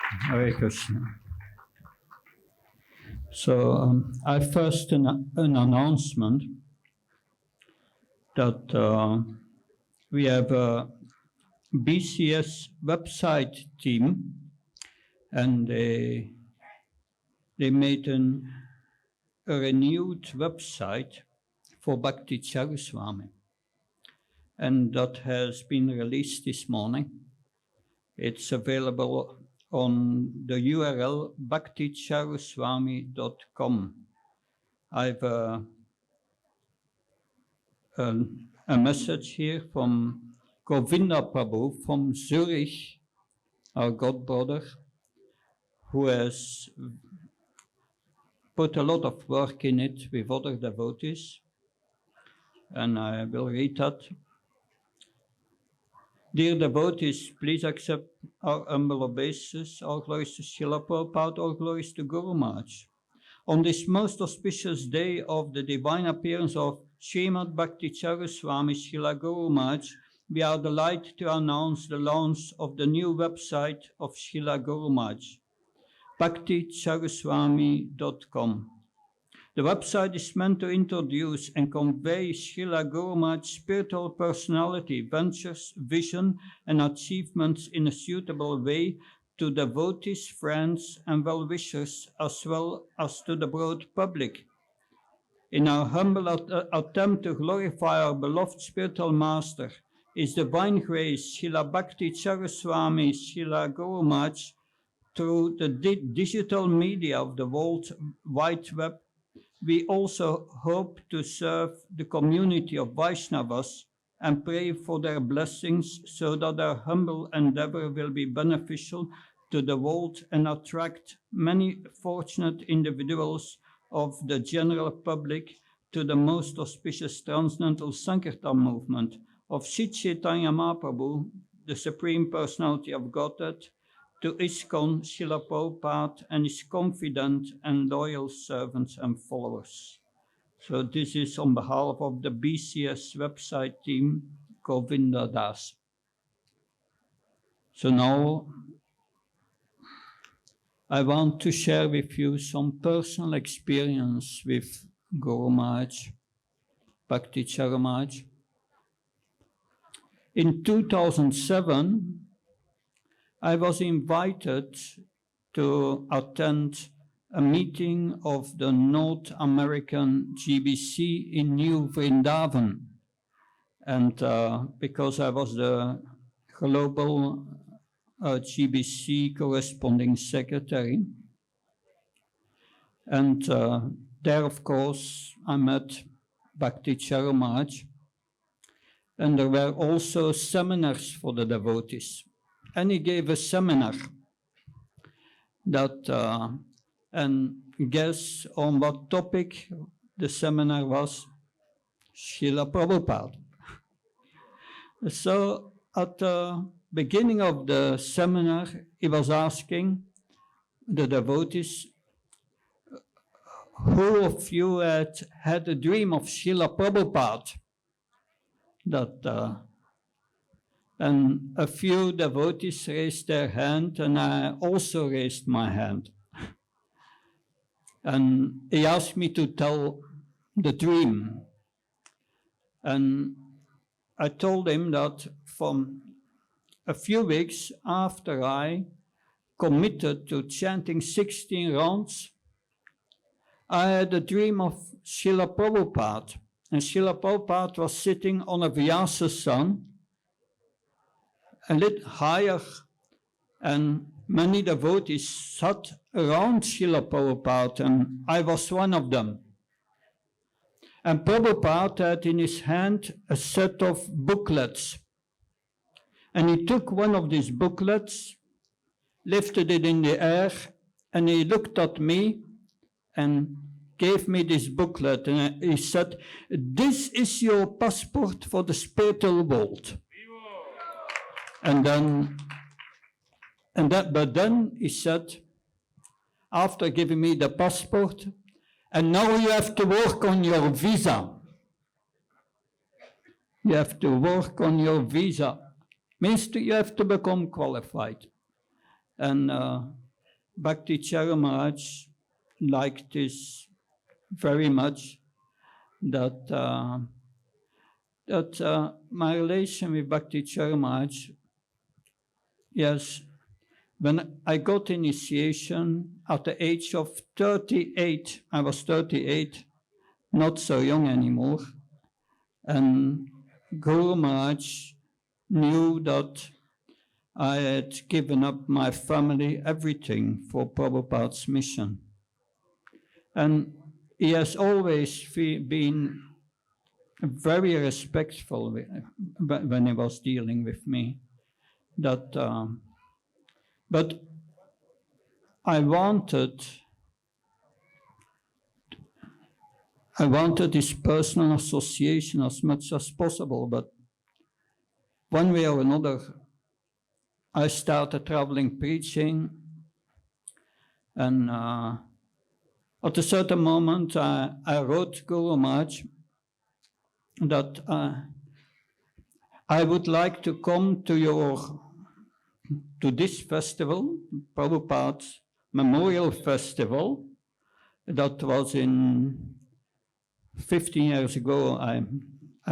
Hare Krishna. So I first an announcement that we have a BCS website team, and they made a renewed website for Bhakti Charu Swami, and that has been released this morning. It's available on the URL bhakticharuswami.com. I have a message here from Govinda Prabhu from Zurich, our god brother, who has put a lot of work in it with other devotees, and I will read that. Dear devotees, please accept our humble obeisance. All glories to Srila Prabhupada, all glories to Guru Maharaj. On this most auspicious day of the divine appearance of Srimad Bhakti Charu Swami Srila Guru Maharaj, we are delighted to announce the launch of the new website of Srila Guru Maharaj, bhakticharuswami.com. The website is meant to introduce and convey Srila Guru Maharaj's spiritual personality, ventures, vision, and achievements in a suitable way to devotees, friends, and well-wishers, as well as to the broad public. In our humble attempt to glorify our beloved spiritual master, His divine grace, Srila Bhakti Charu Swami, Srila Guru Maharaj, through the digital media of the World Wide Web, we also hope to serve the community of Vaishnavas and pray for their blessings so that our humble endeavor will be beneficial to the world and attract many fortunate individuals of the general public to the most auspicious transcendental Sankirtan movement of Sri Chaitanya Mahaprabhu, the Supreme Personality of Godhead, to ISKCON, Srila Prabhupada, and his confident and loyal servants and followers. So this is on behalf of the BCS website team, Govinda Das. So now I want to share with you some personal experience with Guru Maharaj, Bhakti Charu Maharaj. In 2007, I was invited to attend a meeting of the North American GBC in New Vrindavan. And because I was the global GBC corresponding secretary. And there, of course, I met Bhakti Charu Maharaj. And there were also seminars for the devotees. And he gave a seminar that, and guess on what topic the seminar was? Srila Prabhupada. So at the beginning of the seminar, he was asking the devotees, who of you had a dream of Srila Prabhupada? That and a few devotees raised their hand, and I also raised my hand. And he asked me to tell the dream. And I told him that from a few weeks after I committed to chanting 16 rounds, I had a dream of Srila Prabhupada. And Srila Prabhupada was sitting on a Vyasasana, a little higher, and many devotees sat around Srila Prabhupada, and I was one of them. And Prabhupada had in his hand a set of booklets. And he took one of these booklets, lifted it in the air, and he looked at me and gave me this booklet. And he said, "This is your passport for the spiritual world." But then he said, after giving me the passport, "And now you have to work on your visa." You have to work on your visa. Means you have to become qualified. And Bhakti Charu Maharaj liked this very much, that my relation with Bhakti Charu Maharaj, yes, when I got initiation at the age of 38, I was 38, not so young anymore, and Guru Maharaj knew that I had given up my family, everything for Prabhupada's mission. And he has always been very respectful when he was dealing with me. But I wanted this personal association as much as possible, but one way or another, I started traveling preaching, and at a certain moment, I wrote Guru Maharaj that I would like to come to this festival, Prabhupada's Memorial Festival. That was in 15 years ago. I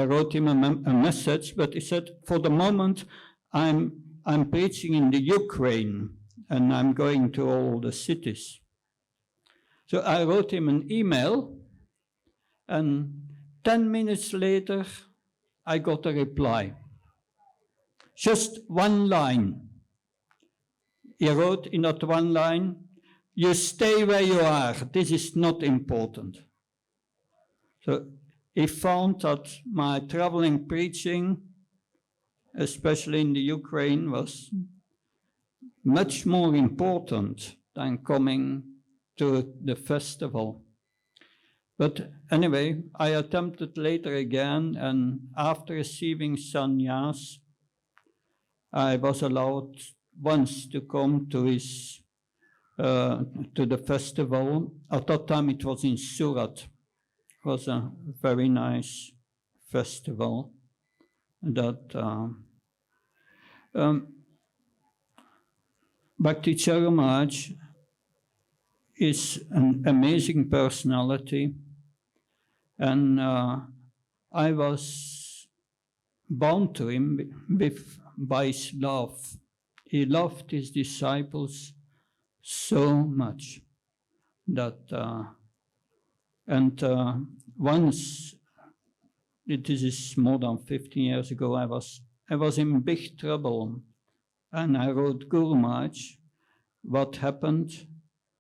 wrote him a message, but he said, for the moment, I'm preaching in the Ukraine, and I'm going to all the cities. So I wrote him an email, and 10 minutes later, I got a reply. Just one line. He wrote in that one line, "You stay where you are. This is not important." So he found that my traveling preaching, especially in the Ukraine, was much more important than coming to the festival. But anyway, I attempted later again, and after receiving sannyas, I was allowed once to come to the festival. At that time it was in Surat. It was a very nice festival. That Bhakti Charu Maharaj is an amazing personality, and I was bound to him by his love. He loved his disciples so much that, once, this is more than 15 years ago, I was in big trouble, and I wrote Guru Maharaj what happened.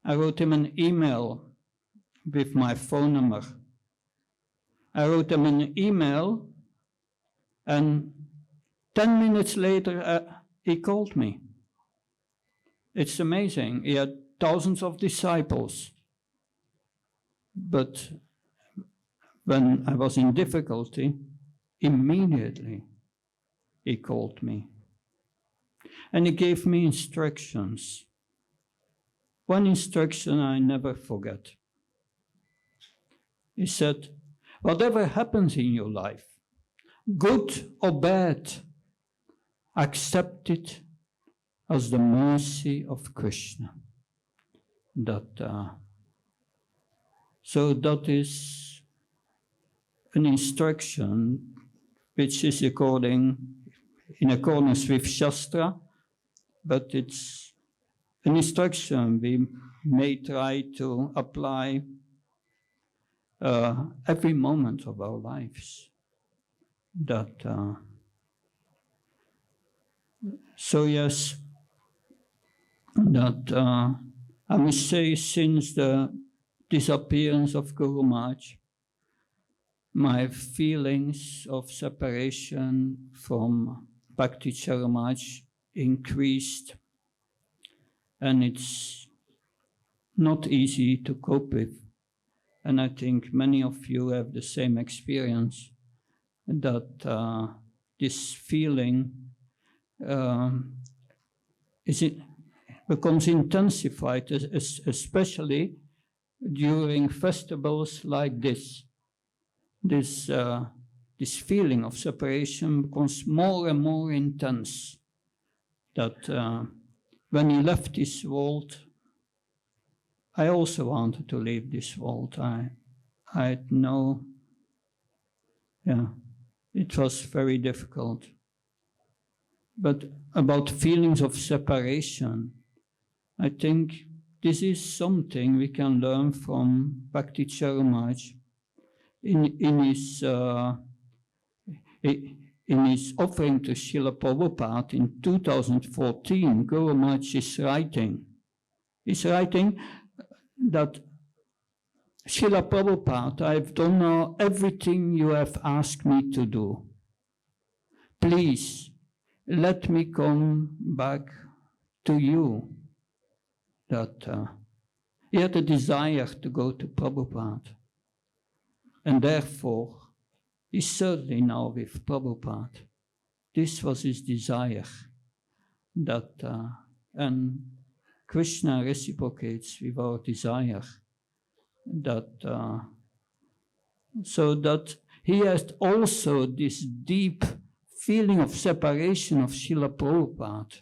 I wrote him an email with my phone number. I wrote him an email, and 10 minutes later, he called me. It's amazing. He had thousands of disciples. But when I was in difficulty, immediately he called me. And he gave me instructions. One instruction I never forget. He said, whatever happens in your life, good or bad, accept it as the mercy of Krishna. So that is an instruction which is in accordance with Shastra, but it's an instruction we may try to apply every moment of our lives. So yes, I must say, since the disappearance of Guru Maharaj, my feelings of separation from Bhakti Charu Maharaj increased, and it's not easy to cope with. And I think many of you have the same experience, that this feeling becomes intensified, especially during festivals like this. This feeling of separation becomes more and more intense. That when he left this world, I also wanted to leave this world. I had no, it was very difficult. But about feelings of separation, I think this is something we can learn from Bhakti Charu Maharaj in his offering to Srila Prabhupada in 2014. Guru Maharaj is writing that Srila Prabhupada, I've done now everything you have asked me to do. Please, let me come back to you. That he had a desire to go to Prabhupada. And therefore, he's certainly now with Prabhupada. This was his desire. That, and Krishna reciprocates with our desire. That, so that he has also this deep feeling of separation of Srila Prabhupada.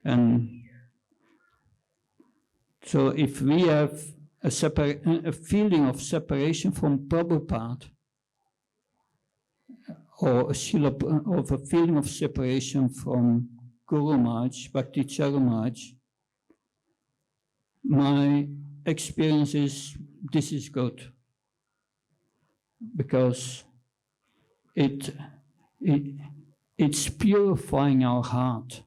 And so if we have a feeling of separation from Prabhupada, or a feeling of separation from Guru Maharaj, Bhakti Charu Maharaj, my experience is this is good, because it's purifying our heart,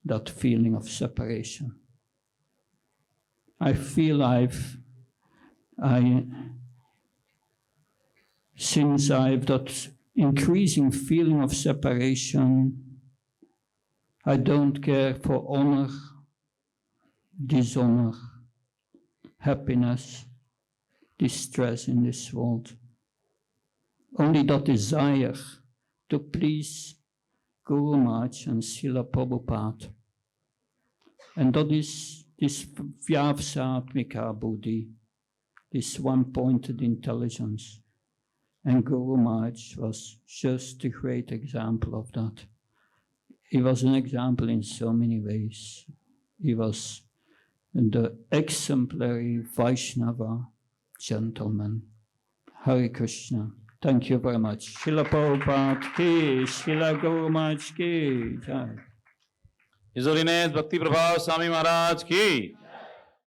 that feeling of separation. I feel since I've that increasing feeling of separation, I don't care for honor, dishonor, happiness, distress in this world. Only that desire to please Guru Maharaj and Srila Prabhupada. And that is this Vyavsatmika Buddhi, this one-pointed intelligence. And Guru Maharaj was just a great example of that. He was an example in so many ways. He was the exemplary Vaishnava gentleman. Hare Krishna. Thank you very much. Srila Prabhupada ki, Srila Guru Maharaj ki. His Holiness Bhakti Prabhav Swami Maharaj ki.